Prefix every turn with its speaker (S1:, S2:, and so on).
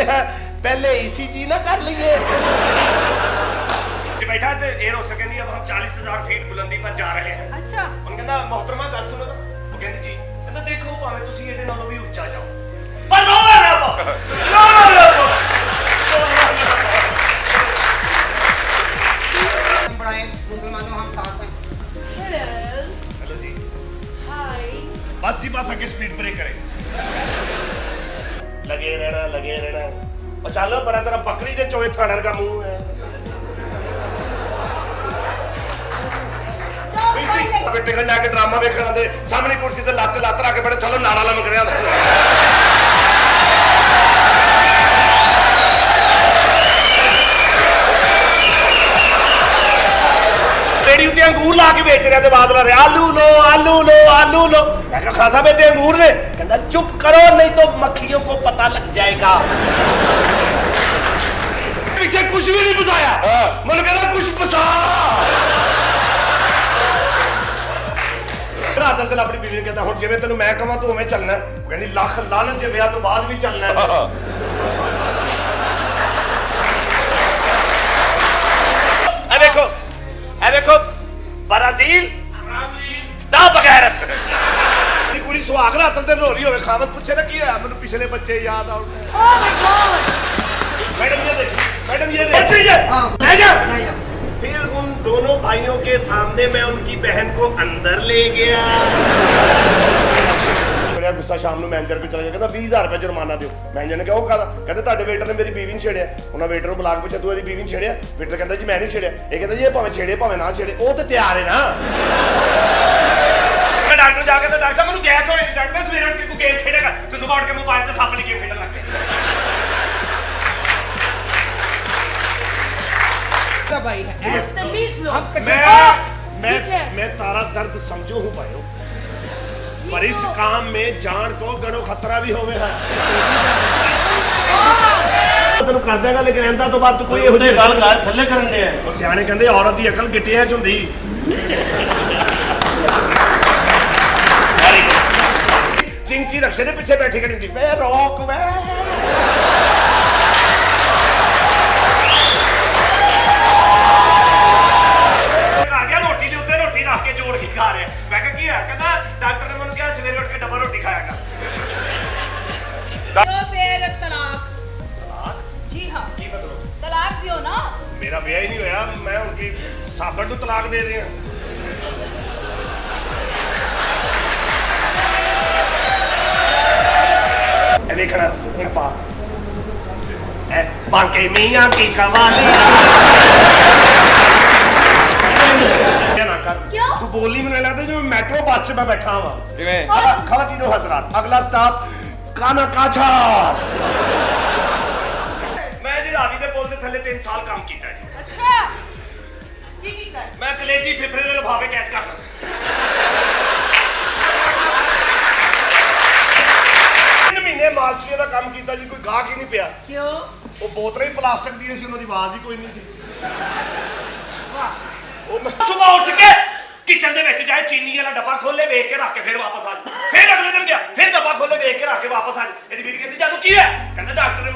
S1: है पहले ईसीजी ना कर लिए।
S2: बैठा थे एयर होस्टर कहती अब हम 40,000 फीट बुलंदी पर जा रहे हैं।
S3: अच्छा
S2: उन कहता मोहतरमा गल सुनो तो वो कहती जी कहता देखो भावे तुसी ਇਹਦੇ ਨਾਲੋਂ ਵੀ ਉੱਚਾ ਜਾਓ पर रो ना
S4: बढ़ाएं मुसलमानों हम साथ हैं।
S3: हेलो
S2: हेलो जी
S3: हाय
S2: बस जी बस आगे स्पीड ब्रेक करें लगे रहना और चल बड़ा तेरा बकरी दे चोए थानर का मुंह है टिकट जाके ड्रामा वेखण आंदे सामने कुर्सी ते ਲੱਤ ਰੱਖ ਕੇ ਬੜੇ ਥੱਲੋਂ ਨਾਲਾ ਲਮਕ ਰਿਹਾ ਹੁੰਦਾ रेडी उत्ते अंगूर ला के बेच रहा ते बादल रहे आलू लो मैं कहा खासा बेटे अंगूर ने कहता चुप करो नहीं तो मक्खियों को पता लग जाएगा पीछे कुछ भी नहीं बताया मन कहता कुछ बसा रात दिन अपनी बीवी कहता हुण जिवें तैनूं मैं कहां तू उवें चलना कहंदी लख लानत जे विआह तो बाद भी चलना ए देखो ब्राजील दा बगैरत दी कुड़ी सुहाग रात दिन रो रही होवे खावत पूछे ना की होया मैनूं पिछले बच्चे याद आउण
S3: ओह माय गॉड
S2: मैडम ये देख हां ले जा फिर उन दोनों भाइयों के सामने मैं उनकी बहन को अंदर ले गया बड़ा गुस्सा शाम ਨੂੰ ਮੈਨੇਜਰ ਕੋਲ ਚਲਾ ਗਿਆ ਕਹਿੰਦਾ 20000 ਰੁਪਏ ਜੁਰਮਾਨਾ ਦਿਓ ਮੈਨੇਜਰ ਨੇ ਕਿਹਾ ਉਹ ਕਾਹਦਾ ਕਹਿੰਦੇ ਤੁਹਾਡੇ ਵੇਟਰ ਨੇ ਮੇਰੀ ਬੀਵੀ ਨੂੰ ਛੇੜਿਆ ਉਹਨਾਂ ਵੇਟਰ ਨੂੰ ਬੁਲਾ ਕੇ ਪੁੱਛਿਆ ਤੂੰ ਇਹਦੀ ਬੀਵੀ ਨੂੰ ਛੇੜਿਆ ਵੇਟਰ ਕਹਿੰਦਾ ਜੀ ਮੈਂ ਨਹੀਂ ਛੇੜਿਆ ਇਹ ਕਹਿੰਦਾ ਜੀ ਇਹ ਭਾਵੇਂ ਛੇੜੇ ਭਾਵੇਂ ਨਾ ਛੇੜੇ ਉਹ ਤੇ ਤਿਆਰ ਹੈ ਨਾ ਮੈਂ ਡਾਕਟਰ ਜਾ ਕੇ ਤਾਂ ਡਾਕਟਰ ਮੈਨੂੰ ਗੈਸ ਹੋਈ ਡਾਕਟਰ ਸਵੇਰੇ ਉੱਠ ਕੇ ਕੋਈ ਗੇਮ ਖੇਡੇਗਾ ਤੇ ਸੁਬਾਹ ਉੱਠ ਕੇ ਮੋਬਾਈਲ ਤੇ ਸੱਪ ਲਈ ਗੇਮ ਖੇਡਣ ਲੱਗ ਪਿਆ
S4: भाई है
S3: तमीज लो
S2: मैं तारा दर्द समझो हूँ भाइयों पर इस काम में जान को गणो खतरा भी होवे है ਤੈਨੂੰ ਕਰ ਦੇਗਾ ਲੇਕਿਨ ਇਹਦਾ ਤੋਂ ਬਾਅਦ ਤੂੰ ਕੋਈ ਇਹੋ ਜਿਹੀ ਗੱਲ ਕਰ ਥੱਲੇ ਕਰਨ ਦੇ ਉਹ ਸਿਆਣੇ ਕਹਿੰਦੇ ਔਰਤ ਦੀ ਅਕਲ ਗਿੱਟਿਆਂ 'ਚ ਹੁੰਦੀ ਚਿੰਚੀ ਰਕਸ਼ੇ ਦੇ ਪਿੱਛੇ ਬੈਠੀ ਖੜੀ ਹੁੰਦੀ ਵੇ ਰੋਕ ਵੇ के जोड़ के खा रहे मैं कहा की है कहता डॉक्टर ने मैंने कहा सवेरे उठ के डब्बा रोटी खाया कर
S3: तो फिर तलाक जी हां
S2: की मतलब
S3: तलाक दियो ना
S2: मेरा ब्याह ही नहीं होया मैं उनकी साबड़ को तलाक दे दिया ए देखना एक पा ए बांके मियां की कवाली
S3: क्यों?
S2: तू बोली मैंने लगता जो मेट्रो बस में बैठा हुआ खवातीनो हजरात अगला स्टॉप काना काछास मैं जी रावी दे पुल दे थल्ले 3 साल काम कीता जी
S3: अच्छा की कर
S2: मैं कलेजी फिफरे दे लफावे कैच करना महीने मालसीए का काम कीता जी कोई गाहक ही नहीं पिया
S3: क्यों
S2: वो बोतलें ही प्लास्टिक दी सी उन्हां दी आवाज ही कोई नहीं सी
S3: वाह
S2: सुबह उठ के किचन दे विच जाए चीनी वाला डब्बा खोले वेख के रख के फिर वापस आ फिर अगले दिन गया फिर डब्बा खोले वेख के रख के वापस आ एदी बीवी कहंदी जादू की है कहंदा डॉक्टर ने